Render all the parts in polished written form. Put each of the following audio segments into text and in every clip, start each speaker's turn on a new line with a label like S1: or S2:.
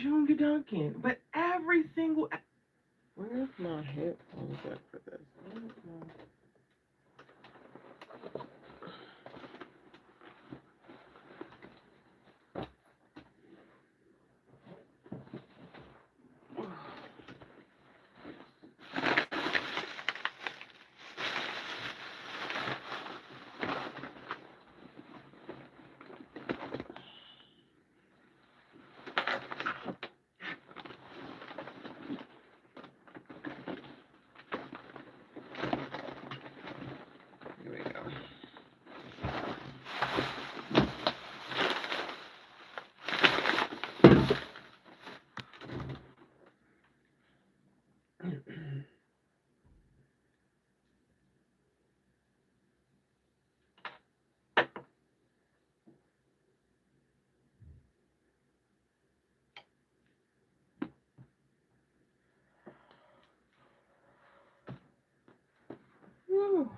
S1: Junior Duncan. But every single. Where's my headphones at for this? Where's my... Here we go. Woo.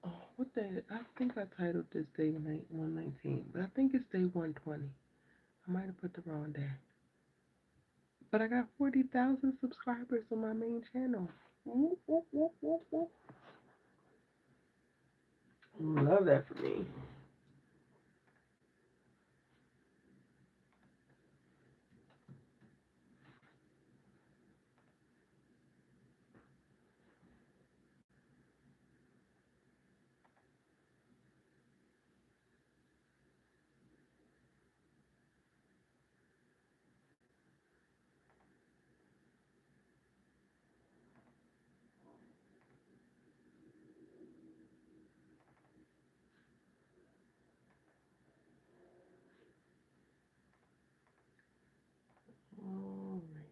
S1: Oh, what day? I think I titled this day 119, but I think it's day 120. I might have put the wrong day. But I got 40,000 subscribers on my main channel. Woo, woo, woo, woo, woo. Love that for me. All right.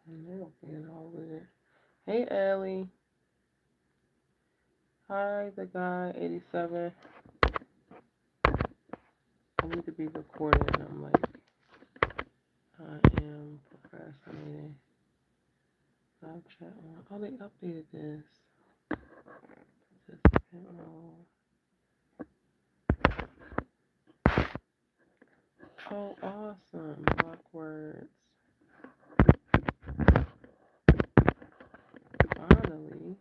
S1: And they'll get all weird. Hey, Allie. Hi, the guy, 87. I need to be recording. I'm like, I am procrastinating. Live chat on. Oh, they updated this. Participant role. Oh, awesome. Block words. Finally.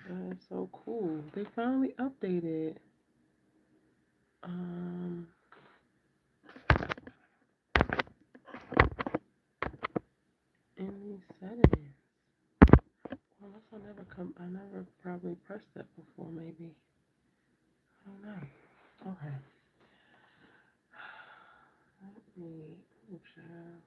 S1: That is so cool. They finally updated. Any settings. Unless I never probably pressed that before, maybe. I don't know. Okay. Let me, oh, child.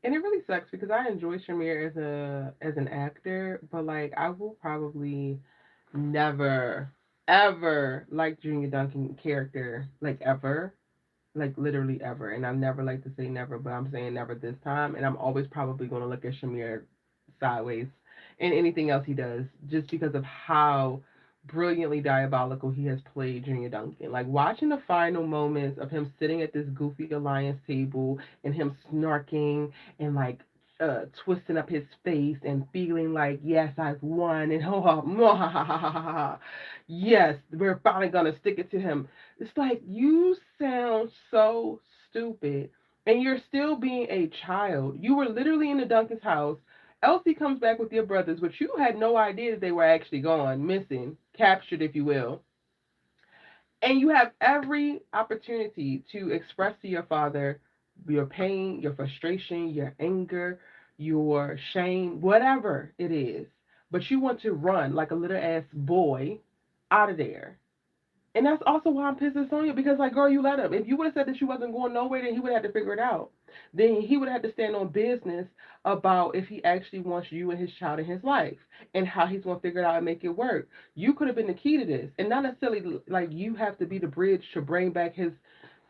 S1: And it really sucks because I enjoy Shamir as an actor, but like I will probably never ever like Junior Duncan character like ever, like literally ever. And I never like to say never, but I'm saying never this time. And I'm always probably going to look at Shamir sideways in anything else he does, just because of how brilliantly diabolical he has played Junior Duncan. Like watching the final moments of him sitting at this goofy alliance table and him snarking and like twisting up his face and feeling like, yes, I've won, and yes, we're finally gonna stick it to him. It's like you sound so stupid, and you're still being a child. You were literally in the Duncan's house. Elsie comes back with your brothers, which you had no idea that they were actually gone, missing, captured, if you will. And you have every opportunity to express to your father your pain, your frustration, your anger, your shame, whatever it is. But you want to run like a little ass boy out of there. And that's also why I'm pissed at Sonya because, like, girl, you let him. If you would have said that you wasn't going nowhere, then he would have had to figure it out. Then he would have had to stand on business about if he actually wants you and his child in his life and how he's going to figure it out and make it work. You could have been the key to this. And not necessarily like you have to be the bridge to bring back his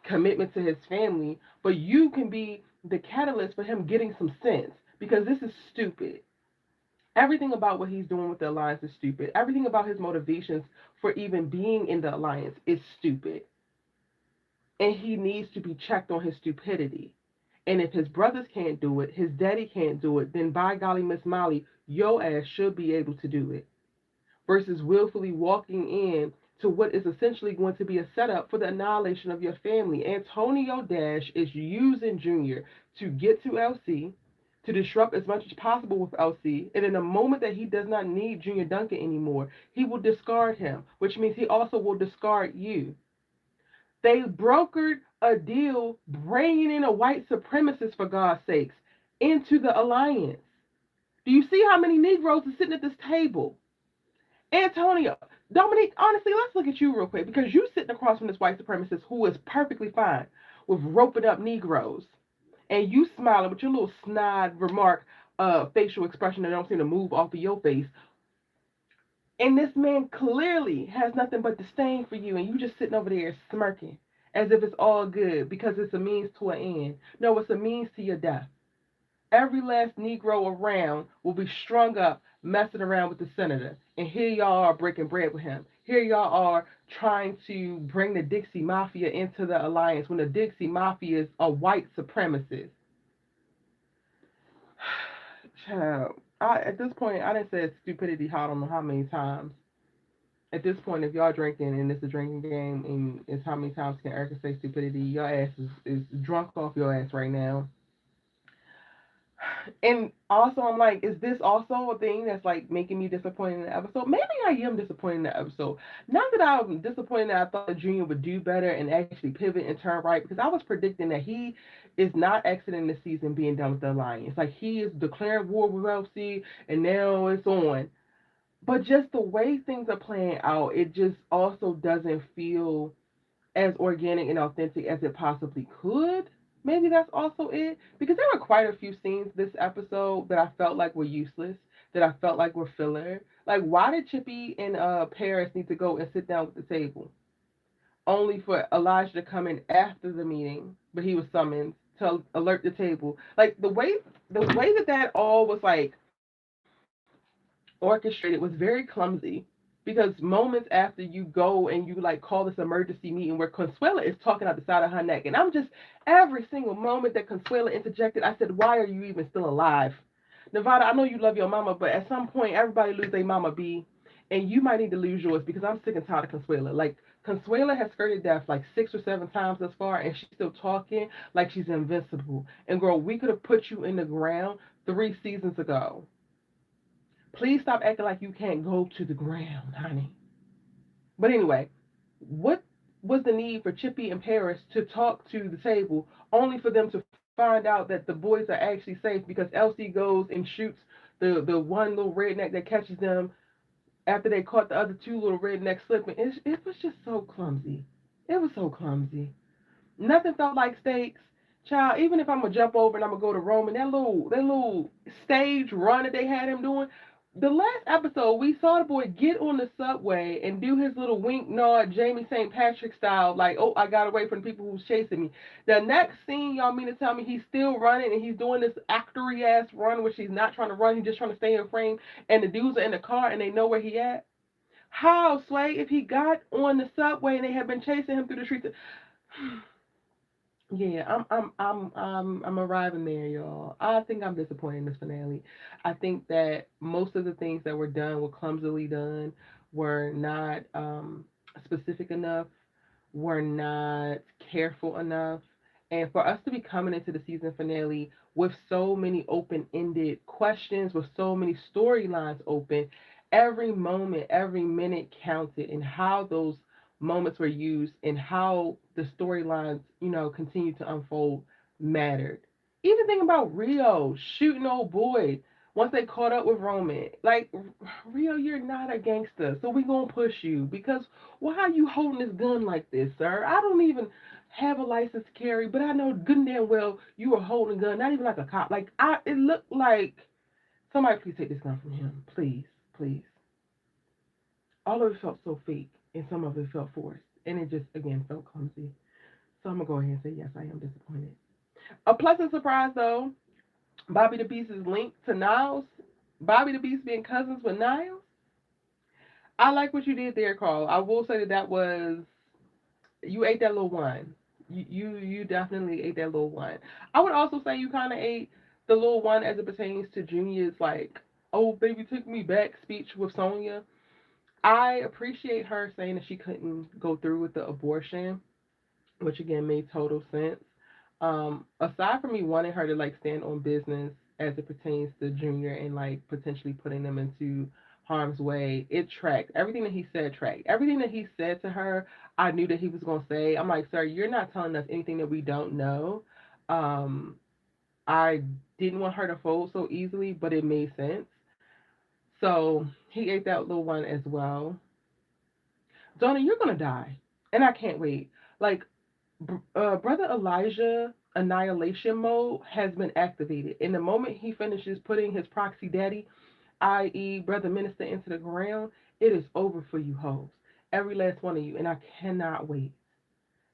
S1: commitment to his family, but you can be the catalyst for him getting some sense because this is stupid. Everything about what he's doing with the alliance is stupid. Everything about his motivations for even being in the alliance is stupid. And he needs to be checked on his stupidity. And if his brothers can't do it, his daddy can't do it, then by golly, Miss Molly, your ass should be able to do it. Versus willfully walking in to what is essentially going to be a setup for the annihilation of your family. Antonio Dash is using Junior to get to LC, to disrupt as much as possible with LC, and in a moment that he does not need Junior Duncan anymore, he will discard him, which means he also will discard you. They brokered a deal bringing in a white supremacist, for God's sakes, into the alliance. Do you see how many Negroes are sitting at this table? Antonio, Dominique, honestly, let's look at you real quick because you sitting across from this white supremacist who is perfectly fine with roping up Negroes, and you smiling with your little snide remark, facial expression that don't seem to move off of your face. And this man clearly has nothing but disdain for you, and you just sitting over there smirking as if it's all good because it's a means to an end. No, it's a means to your death. Every last Negro around will be strung up messing around with the senator. And here y'all are breaking bread with him. Here y'all are trying to bring the Dixie Mafia into the alliance when the Dixie Mafia is a white supremacist. Child, at this point, I didn't say stupidity I don't know how many times. At this point, if y'all drinking and it's a drinking game and it's how many times can Erica say stupidity, your ass is drunk off your ass right now. And also, I'm like, is this also a thing that's like making me disappointed in the episode? Maybe I am disappointed in the episode. Not that I'm disappointed that I thought that Junior would do better and actually pivot and turn right, because I was predicting that he is not exiting the season being done with the Alliance. Like, he is declaring war with LC, and now it's on. But just the way things are playing out, it just also doesn't feel as organic and authentic as it possibly could. Maybe that's also it. Because there were quite a few scenes this episode that I felt like were useless. that I felt like were filler. Like, why did Chippy and Paris need to go and sit down with the table, only for Elijah to come in after the meeting, but he was summoned to alert the table. Like the way that all was like orchestrated was very clumsy. Because moments after you go and you like call this emergency meeting where Consuela is talking out the side of her neck, and I'm just every single moment that Consuela interjected, I said, "Why are you even still alive?" Nevada, I know you love your mama, but at some point everybody lose their mama B, and you might need to lose yours because I'm sick and tired of Consuela. Like Consuela has skirted death like 6 or 7 times thus far, and she's still talking like she's invincible. And girl, we could have put you in the ground 3 seasons ago. Please stop acting like you can't go to the ground, honey. But anyway, what was the need for Chippy and Paris to talk to the table only for them to find out that the boys are actually safe because Elsie goes and shoots the one little redneck that catches them after they caught the other two little rednecks slipping? It was just so clumsy. It was so clumsy. Nothing felt like stakes. Child, even if I'm gonna jump over and I'm gonna go to Rome and that little stage run that they had him doing, the last episode we saw the boy get on the subway and do his little wink nod Jamie St. Patrick style, like, oh, I got away from the people who's chasing me. The next scene, y'all mean to tell me he's still running and he's doing this actory ass run which he's not trying to run, he's just trying to stay in frame, and the dudes are in the car and they know where he at? How, Sway, if he got on the subway and they had been chasing him through the streets? Yeah, I'm arriving there, y'all. I think I'm disappointed in this finale. I think that most of the things that were done were clumsily done, were not specific enough, were not careful enough. And for us to be coming into the season finale with so many open ended questions, with so many storylines open, every moment, every minute counted, and how those moments were used and how the storylines, continue to unfold mattered. Even think about Rio shooting old boy once they caught up with Roman. Like, Rio, you're not a gangster, so we gonna push you because why are you holding this gun like this, sir? I don't even have a license to carry, but I know good and damn well you were holding a gun, not even like a cop. Like, it looked like somebody please take this gun from him, please, please. All of it felt so fake, and some of it felt forced, and it just again felt clumsy. So I'm gonna go ahead and say yes, I am disappointed. A pleasant surprise though, Bobby the Beast is linked to Niles. Bobby the Beast being cousins with Niles. I like what you did there, Carl. I will say that was you ate that little one. You definitely ate that little one. I would also say you kind of ate the little one as it pertains to Junior's like, oh baby, took me back speech with Sonya. I appreciate her saying that she couldn't go through with the abortion, which again made total sense. Aside from me wanting her to like stand on business as it pertains to Junior and like potentially putting them into harm's way, it tracked. Everything that he said tracked. Everything that he said to her, I knew that he was gonna say. I'm like, sir, you're not telling us anything that we don't know. Um, I didn't want her to fold so easily, but it made sense. So he ate that little one as well. Donna, you're gonna die, and I can't wait. Like, Brother Elijah annihilation mode has been activated. In the moment he finishes putting his proxy daddy, i.e., Brother Minister, into the ground, it is over for you hoes. Every last one of you, and I cannot wait.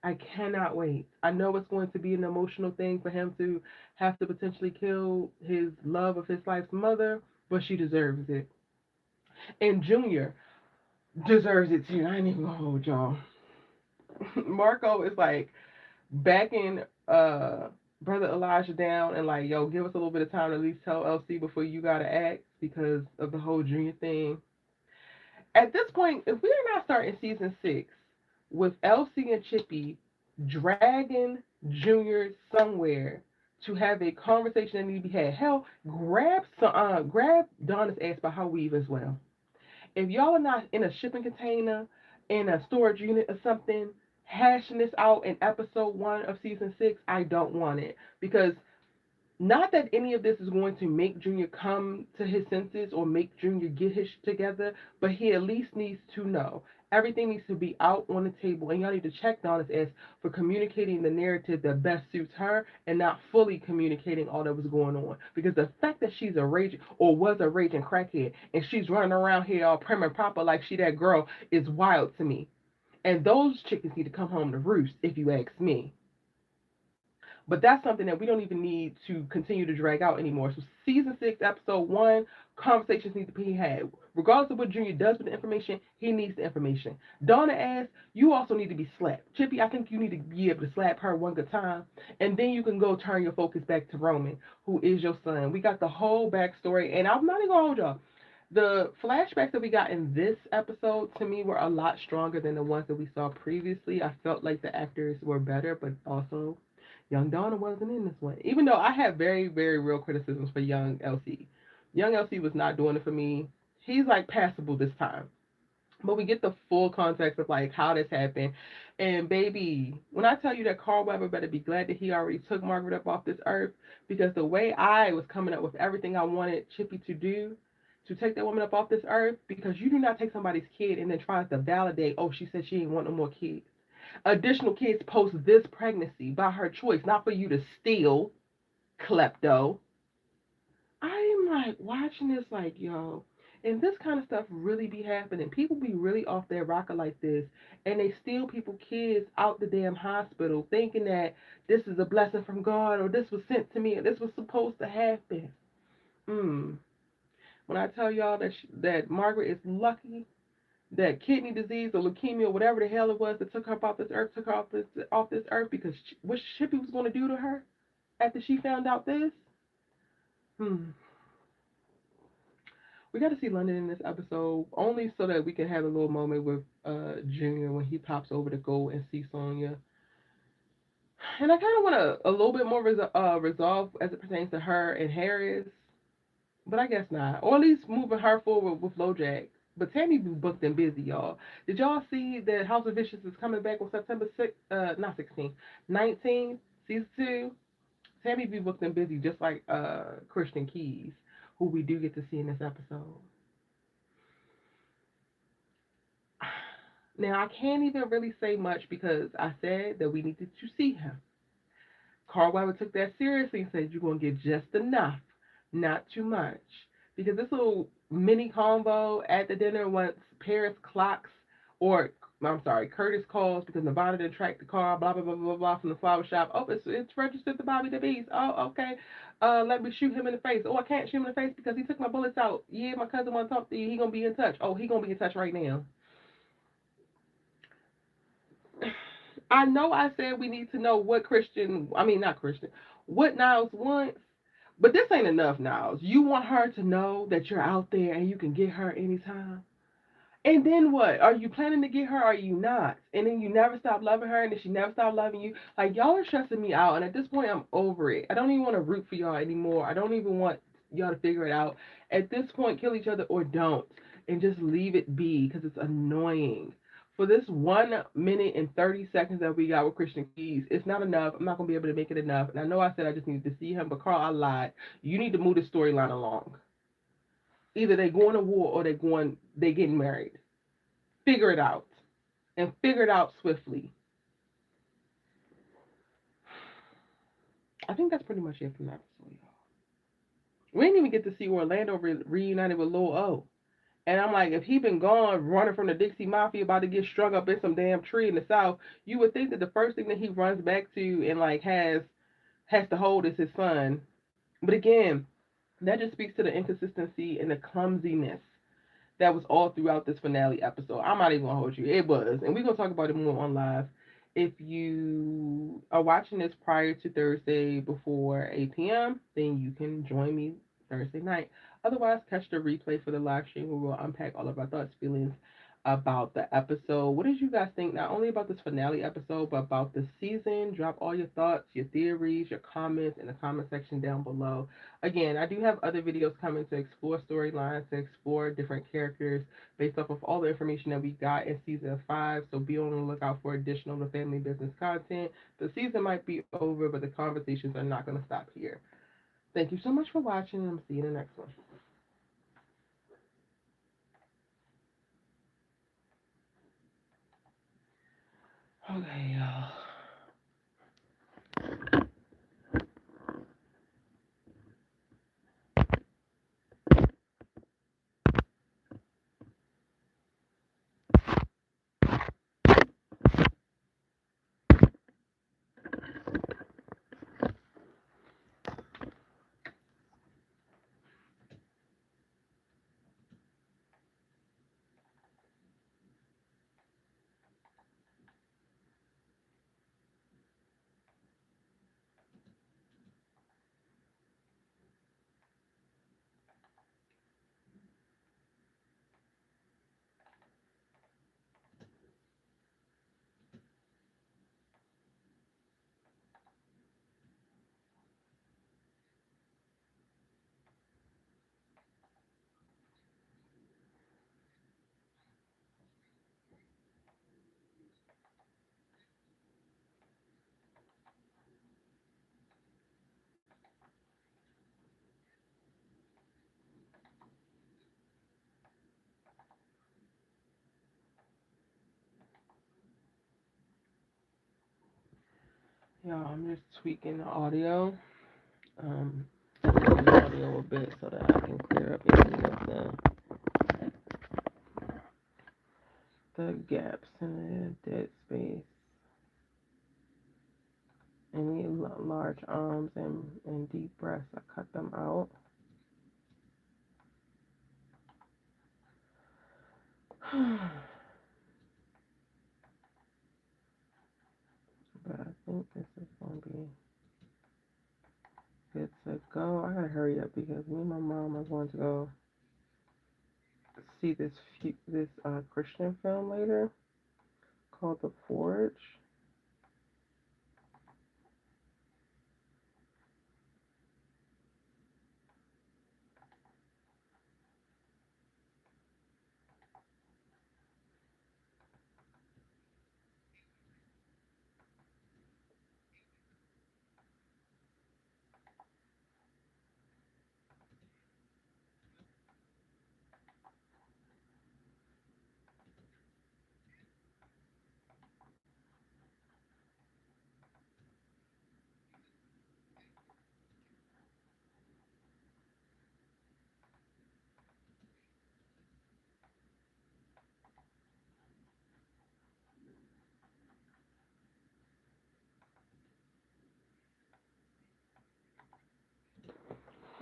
S1: I cannot wait. I know it's going to be an emotional thing for him to have to potentially kill his love of his life's mother, but she deserves it. And Junior deserves it too. I ain't even gonna hold y'all. Marco is like backing brother Elijah down and like, yo, give us a little bit of time to at least tell LC before you gotta act because of the whole Junior thing. At this point, if we are not starting season 6 with LC and Chippy dragging Junior somewhere to have a conversation that needs to be had, hell, grab Donna's ass by her weave as well. If y'all are not in a shipping container, in a storage unit or something, hashing this out in episode 1 of season 6, I don't want it. Because not that any of this is going to make Junior come to his senses or make Junior get his shit together, but he at least needs to know. Everything needs to be out on the table, and y'all need to check Donna's ass for communicating the narrative that best suits her and not fully communicating all that was going on. Because the fact that she's a raging or was a raging crackhead and she's running around here all prim and proper like she that girl is wild to me. And those chickens need to come home to roost, if you ask me. But that's something that we don't even need to continue to drag out anymore. So season 6, episode 1, conversations need to be had. Regardless of what Junior does with the information, he needs the information. Donna asks, you also need to be slapped. Chippy, I think you need to be able to slap her one good time. And then you can go turn your focus back to Roman, who is your son. We got the whole backstory. And I'm not even going to hold y'all. The flashbacks that we got in this episode to me were a lot stronger than the ones that we saw previously. I felt like the actors were better, but also young Donna wasn't in this one. Even though I have very, very real criticisms for young LC. Young LC was not doing it for me. He's like passable this time. But we get the full context of like how this happened. And baby, when I tell you that Carl Weber better be glad that he already took Margaret up off this earth, because the way I was coming up with everything I wanted Chippy to do to take that woman up off this earth, because you do not take somebody's kid and then try to validate, oh, she said she ain't want no more kids. Additional kids post this pregnancy by her choice, not for you to steal, klepto. I'm like watching this like, yo, and this kind of stuff really be happening. People be really off their rocker like this, and they steal people kids out the damn hospital thinking that this is a blessing from God, or this was sent to me, or this was supposed to happen. When I tell y'all that Margaret is lucky that kidney disease or leukemia or whatever the hell it was that took her off this earth, took her off this earth, because what Chippy was going to do to her after she found out this. We got to see London in this episode, only so that we can have a little moment with Junior when he pops over to go and see Sonya. And I kind of want a little bit more resolve as it pertains to her and Harris, but I guess not. Or at least moving her forward with LoJack. But Tammy be booked and busy, y'all. Did y'all see that House of Vicious is coming back on September 6th, not 16, 19, season 2? Tammy be booked and busy, just like Christian Keys, who we do get to see in this episode. Now, I can't even really say much because I said that we needed to see him. Carl Weber took that seriously and said, you're going to get just enough, not too much. Because this little mini convo at the dinner, once Paris clocks, or I'm sorry, Curtis calls because Nevada didn't track the car, blah, blah, blah, blah, blah, from the flower shop. Oh, it's registered to Bobby the Beast. Oh, okay. Let me shoot him in the face. Oh, I can't shoot him in the face because he took my bullets out. Yeah, my cousin wants to talk to you. He going to be in touch. Oh, he going to be in touch right now. I know I said we need to know what what Niles wants, but this ain't enough, Niles. You want her to know that you're out there and you can get her anytime. And then what? Are you planning to get her or are you not? And then you never stop loving her and then she never stop loving you. Like, y'all are stressing me out. And at this point, I'm over it. I don't even want to root for y'all anymore. I don't even want y'all to figure it out. At this point, kill each other or don't. And just leave it be because it's annoying. For this 1 minute and 30 seconds that we got with Christian Keys, it's not enough. I'm not going to be able to make it enough. And I know I said I just needed to see him, but Carl, I lied. You need to move the storyline along. Either they going to war or they getting married. Figure it out. And figure it out swiftly. I think that's pretty much it from that episode, y'all. We didn't even get to see Orlando reunited with Lil O. And I'm like, if he been gone running from the Dixie Mafia about to get strung up in some damn tree in the South, you would think that the first thing that he runs back to and like has to hold is his son. But again, that just speaks to the inconsistency and the clumsiness that was all throughout this finale episode. I'm not even gonna hold you. It was. And we're gonna talk about it more on live. If you are watching this prior to Thursday before 8 p.m., then you can join me Thursday night. Otherwise, catch the replay for the live stream where we'll unpack all of our thoughts, feelings about the episode. What did you guys think, not only about this finale episode, but about the season? Drop all your thoughts, your theories, your comments in the comment section down below. Again, I do have other videos coming to explore storylines, to explore different characters based off of all the information that we got in season 5. So be on the lookout for additional The Family Business content. The season might be over, but the conversations are not going to stop here. Thank you so much for watching, and I'll see you in the next one. Okay, y'all. Y'all, I'm just tweaking the audio. Tweaking the audio a bit so that I can clear up any of the gaps in the dead space. Any large arms and deep breaths, I cut them out. But I think this is going to be good to go. I gotta hurry up because me and my mom are going to go see this Christian film later called The Forge.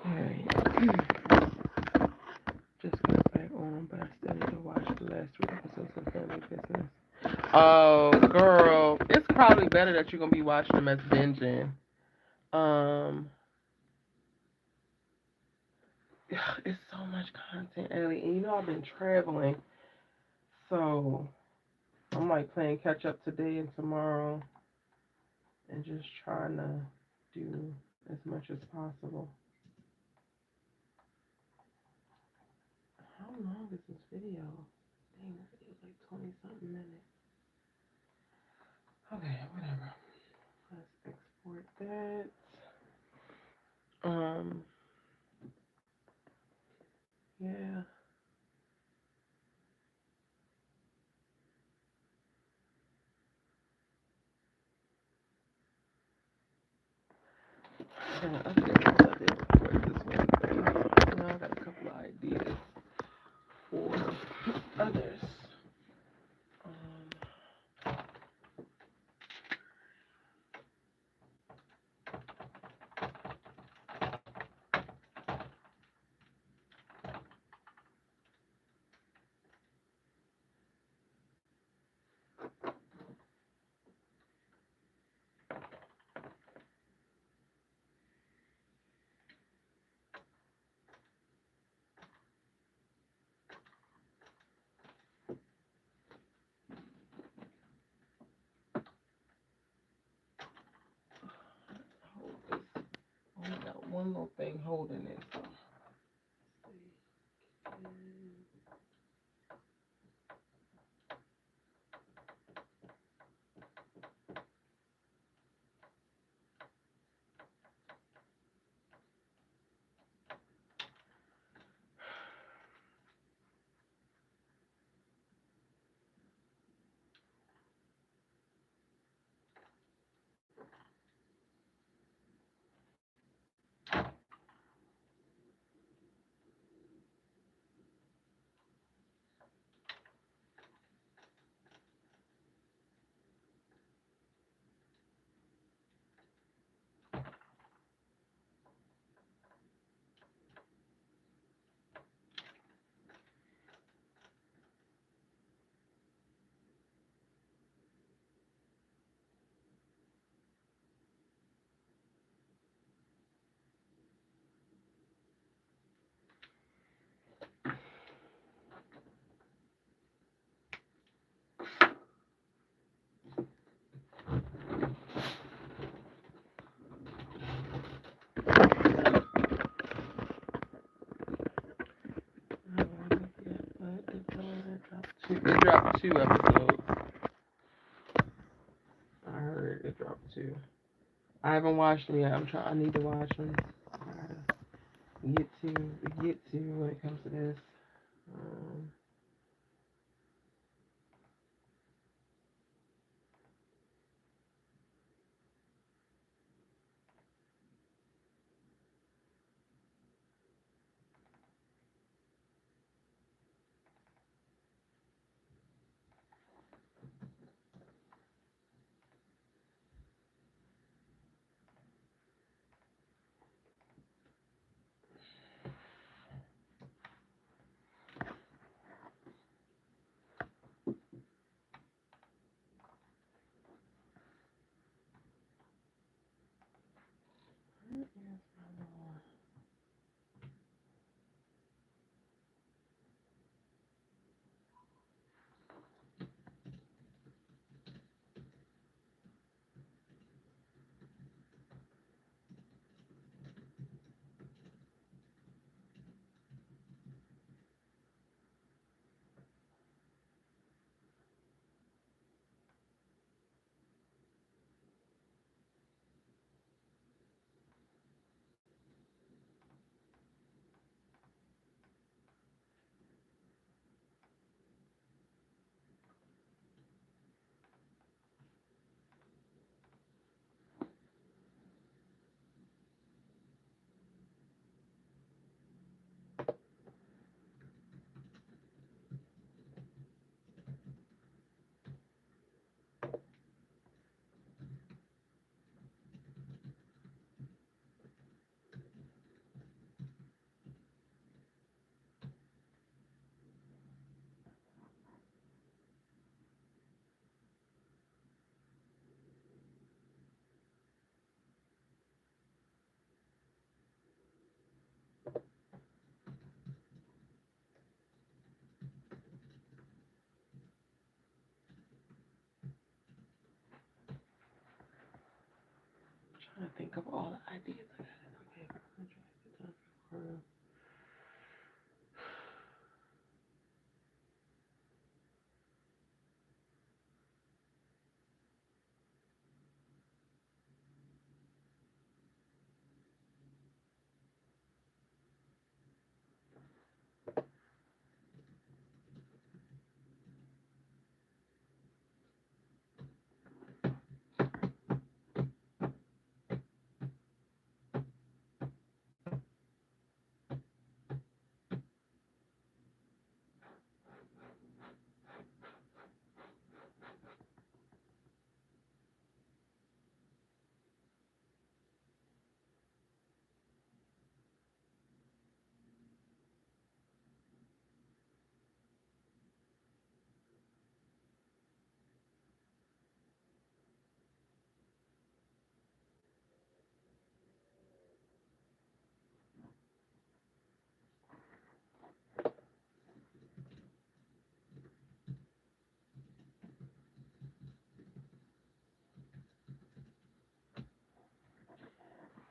S1: Alright. Just got back on, but I still need to watch the last 3 episodes of Family Business. Oh, girl. It's probably better that you're going to be watching them as binging. It's so much content, Ellie. And you know I've been traveling. So I'm like playing catch up today and tomorrow and just trying to do as much as possible. How long is this video? Dang, this video is like 20 something minutes. Okay, whatever. Let's export that. Yeah. Yeah, I did what I did before this Wednesday. Now I got a couple of ideas for others. Hold this. Only got one little thing holding it. So. 2 episodes. I heard it dropped 2. I haven't watched them yet. I need to watch them. I gotta get to when it comes to this. Trying to think of all the ideas I got in my paper. I'm trying to get done for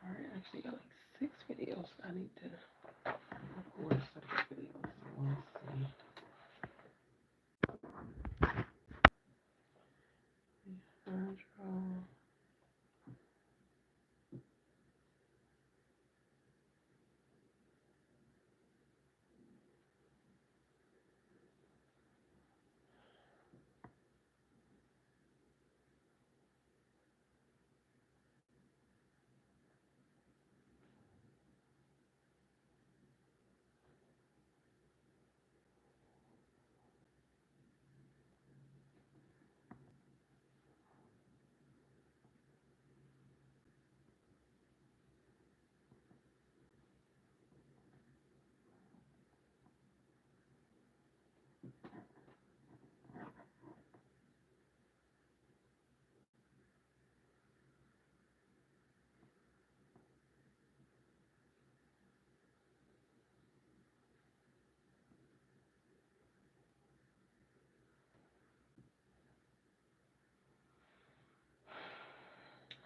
S1: Alright, I actually got like 6 videos I need to record some videos. Let's see. Intro.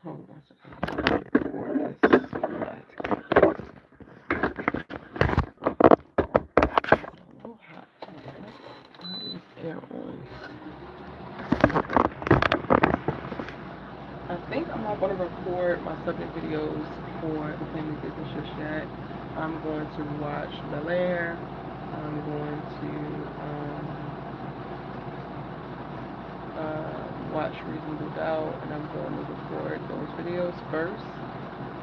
S1: Hold on a second. Record this. Oh, hot. Why is air on? think I'm not going to record my subject videos for the family business just yet. I'm going to watch Bel Air. I'm going to watch Reasonable Doubt, and I'm going to record those videos first,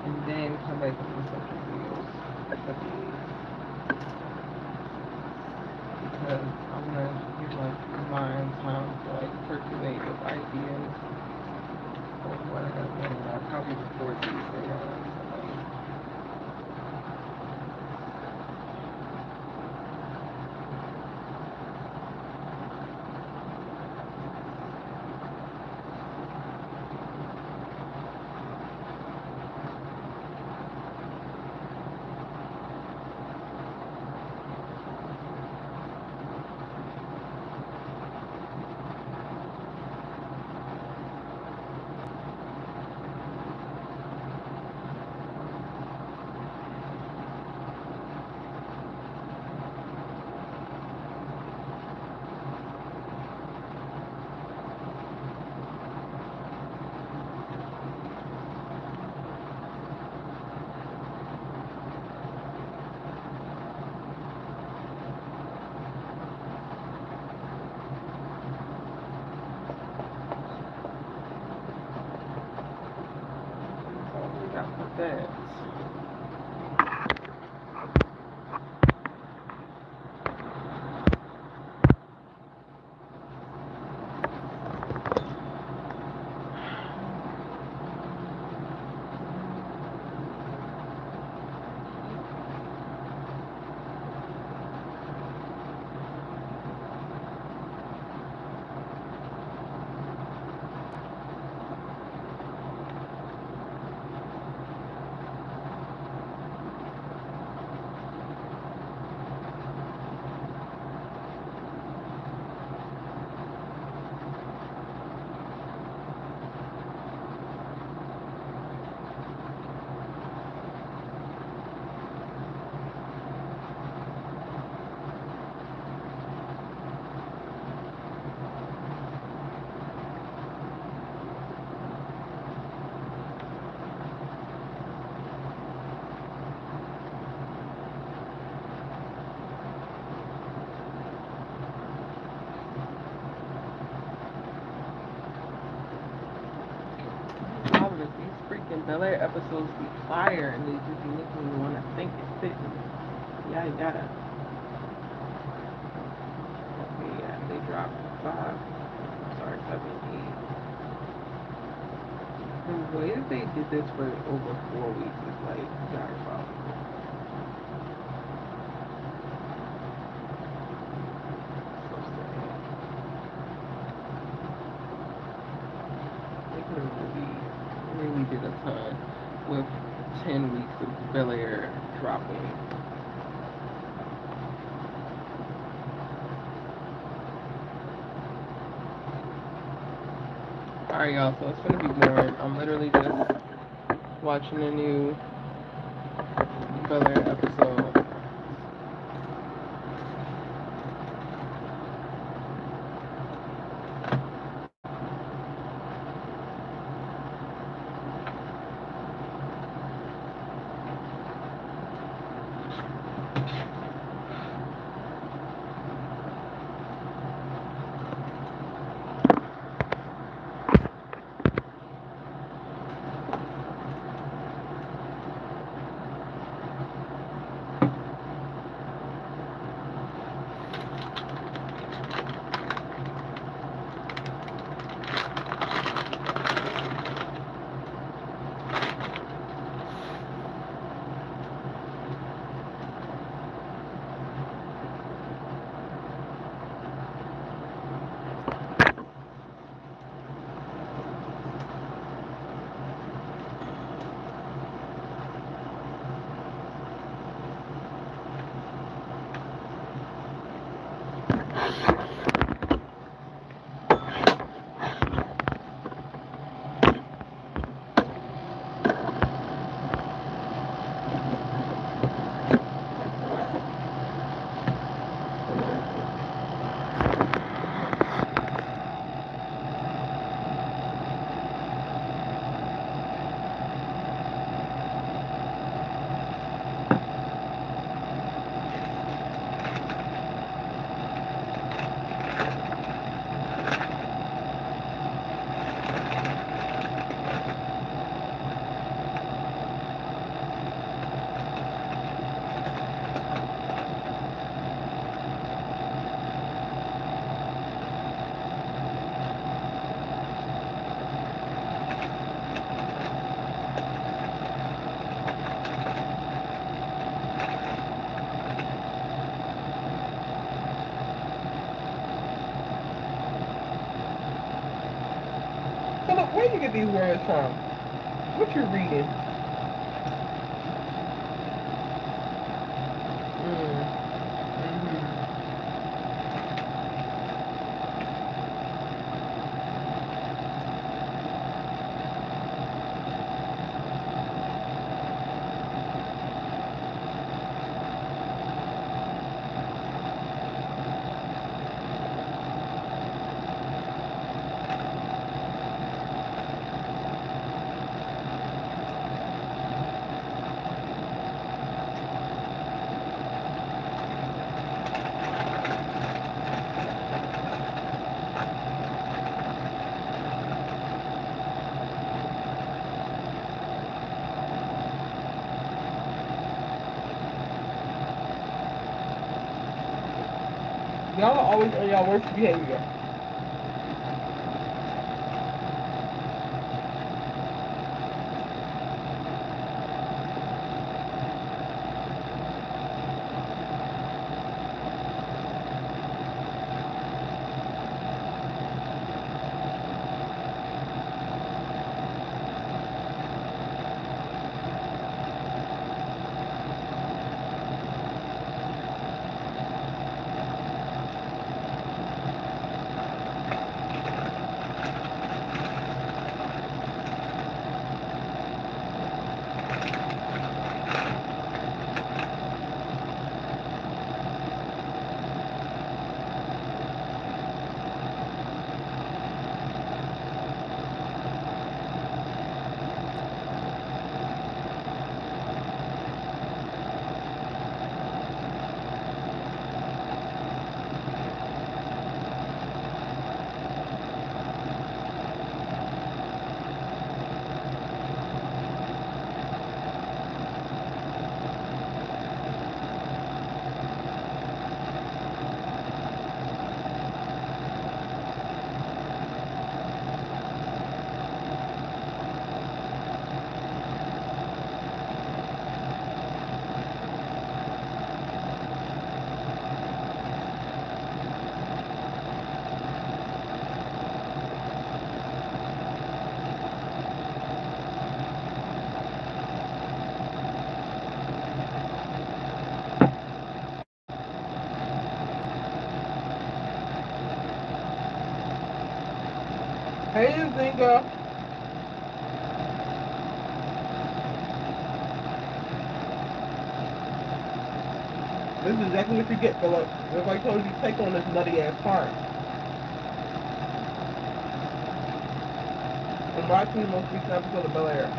S1: and then come back with the subject videos at the end. Because I want to give my mind time to like percolate with ideas of what I got going. I'll probably record these later on tonight. That. These freaking Bel Air episodes be fire, and they just be making me want to think it's sitting. Yeah, yada. Okay, yeah, they dropped 5. Sorry, 7, 8. The way that they did this for over 4 weeks is like diabolical. So sad. They could have really did a ton with 10 weeks of Bel Air dropping. Alright, y'all, so it's gonna be boring. I'm literally just watching a new Bel Air episode. Philip, where you get these words from? What you're reading? Y'all are always on y'all worst behavior. Hey, Zinga. This is exactly what you get, Philip. If I told you to take on this nutty ass part. And watch me the most recent episode of Bel Air.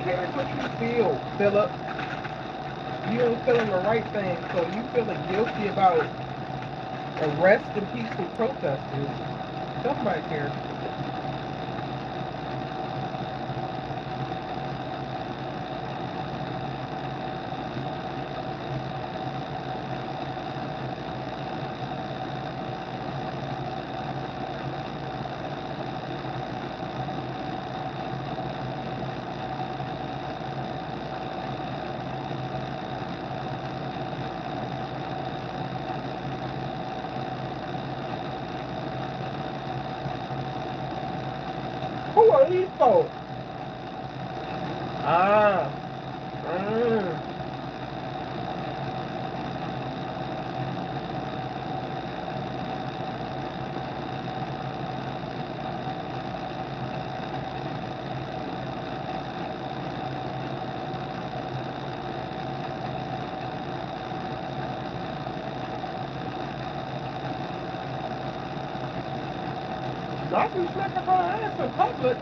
S2: cares what you feel, Philip. You ain't feeling the right thing, so you feeling guilty about arresting peaceful protesters. Nobody cares. Who are these folks? Ah. Mm. Not be smacking her ass in public.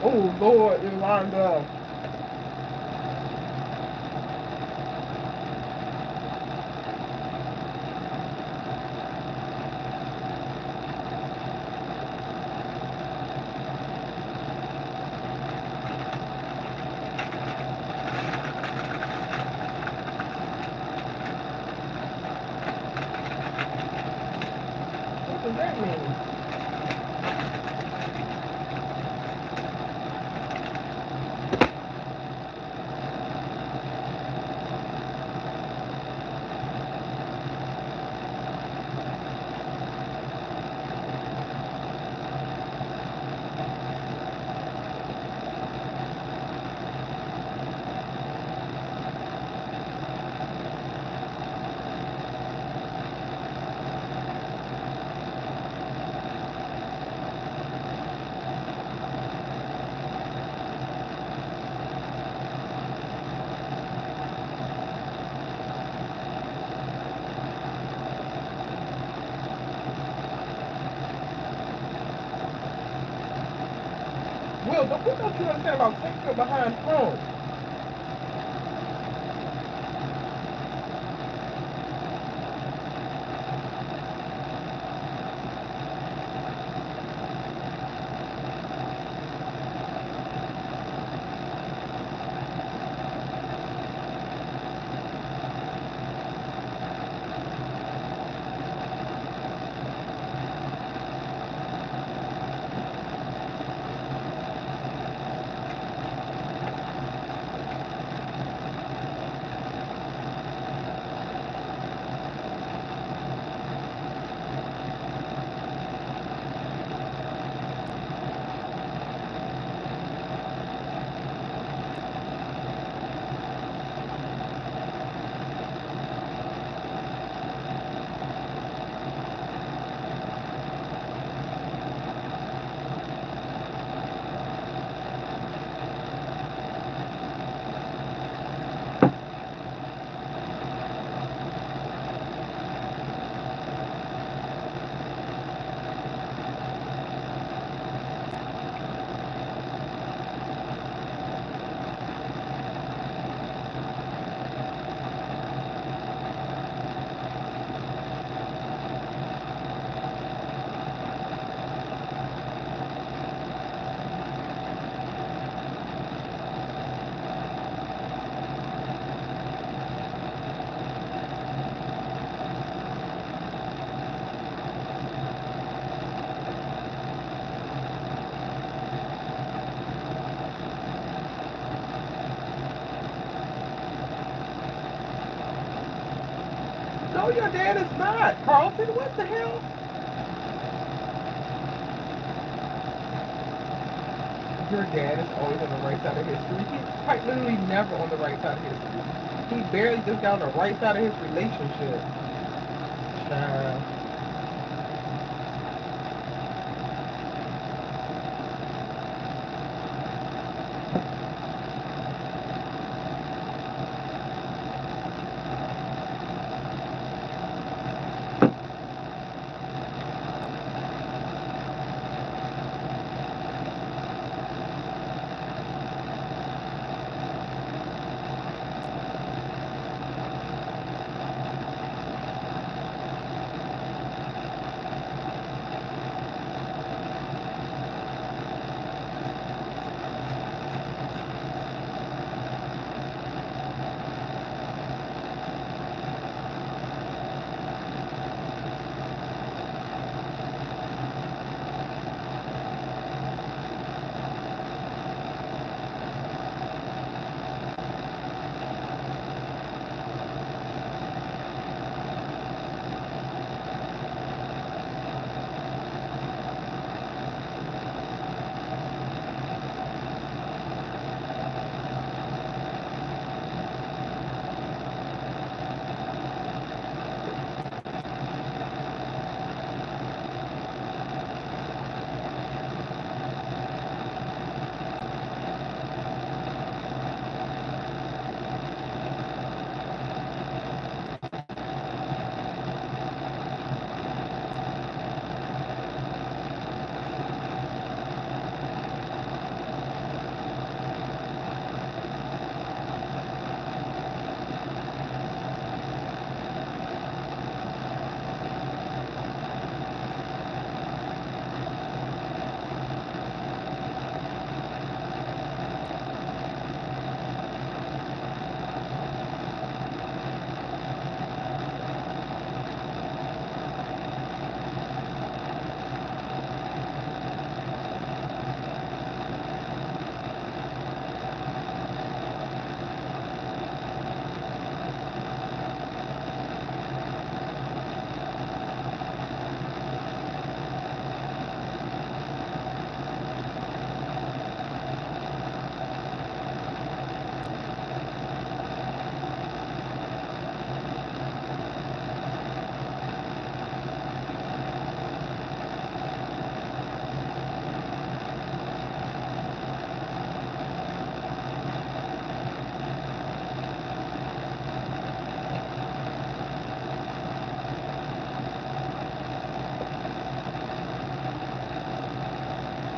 S2: Oh, Lord, Yolanda. What does that mean? Will, what don't you understand about taking behind throne? No, your dad is not. Carlton, what the hell? Your dad is always on the right side of history. He's quite literally never on the right side of history. He barely just got on the right side of his relationship. Child.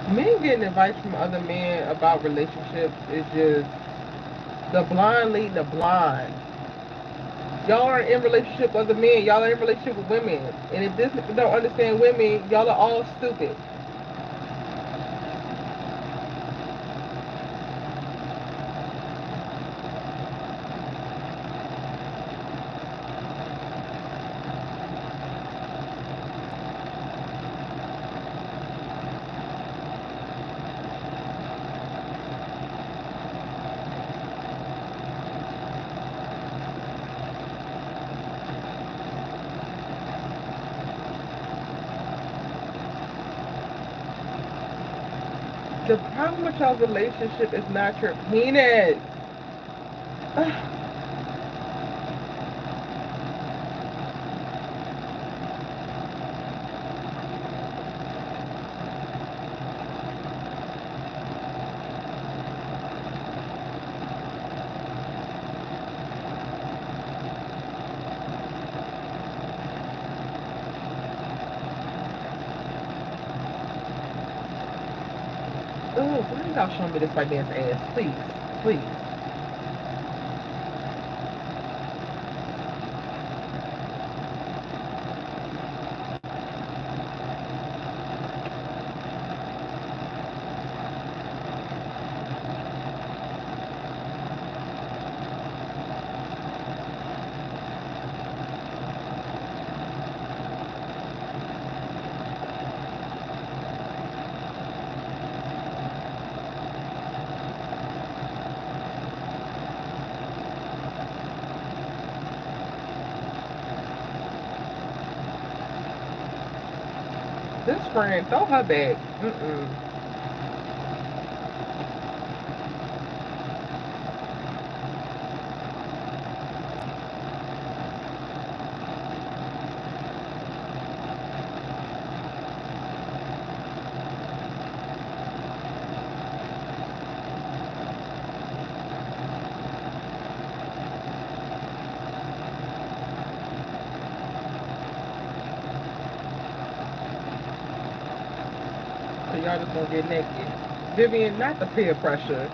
S2: Men getting advice from other men about relationships is just the blind lead the blind. Y'all are in relationship with other men. Y'all are in relationship with women. And if this nigga don't understand women, y'all are all stupid. The problem with y'all's relationship is not your penis. Oh, why y'all showing me this right dance ass? Please, please. This friend, throw her back. So y'all just gonna get naked. Vivian, not the peer pressure.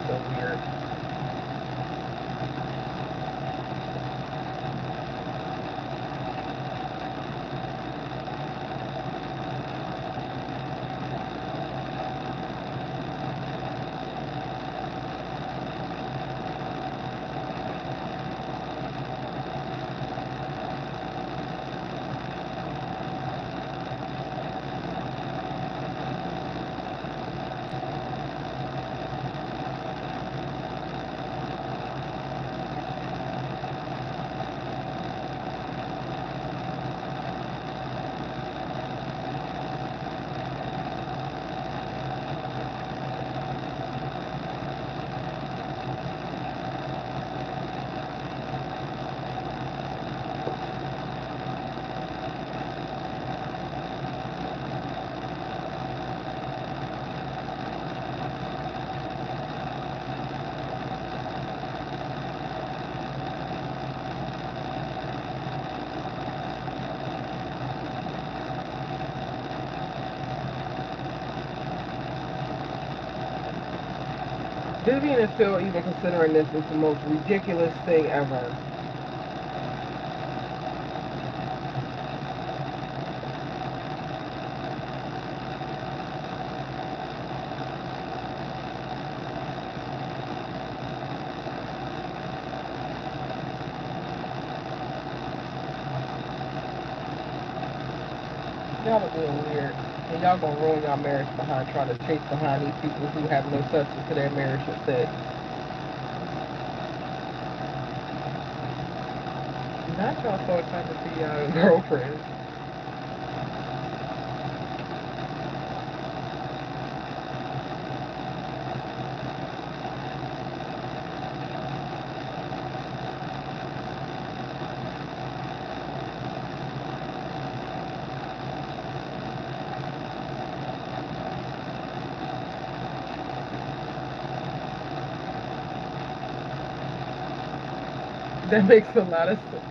S2: So weird. Vivian is still even considering this as the most ridiculous thing ever. Y'all are being weird. And y'all gonna ruin y'all marriage behind trying to chase behind these people who have no substance to their marriage instead. Not y'all so excited to see y'all girlfriends. That makes a lot of sense.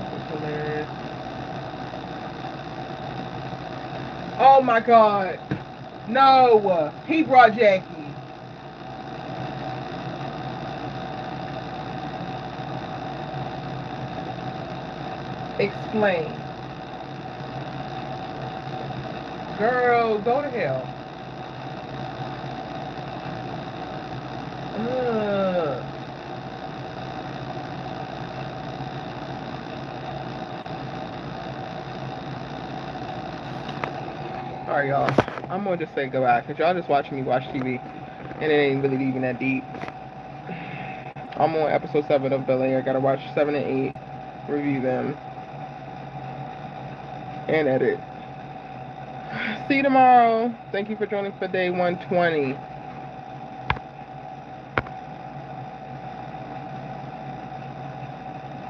S2: That's hilarious. Oh my god. No. He brought Jackie. Explain. Girl, go to hell. Alright, y'all. I'm gonna just say goodbye because y'all just watching me watch TV and it ain't really even that deep. I'm on episode 7 of Bel Air. I gotta watch 7 and 8, review them, and edit. See you tomorrow. Thank you for joining for day 120.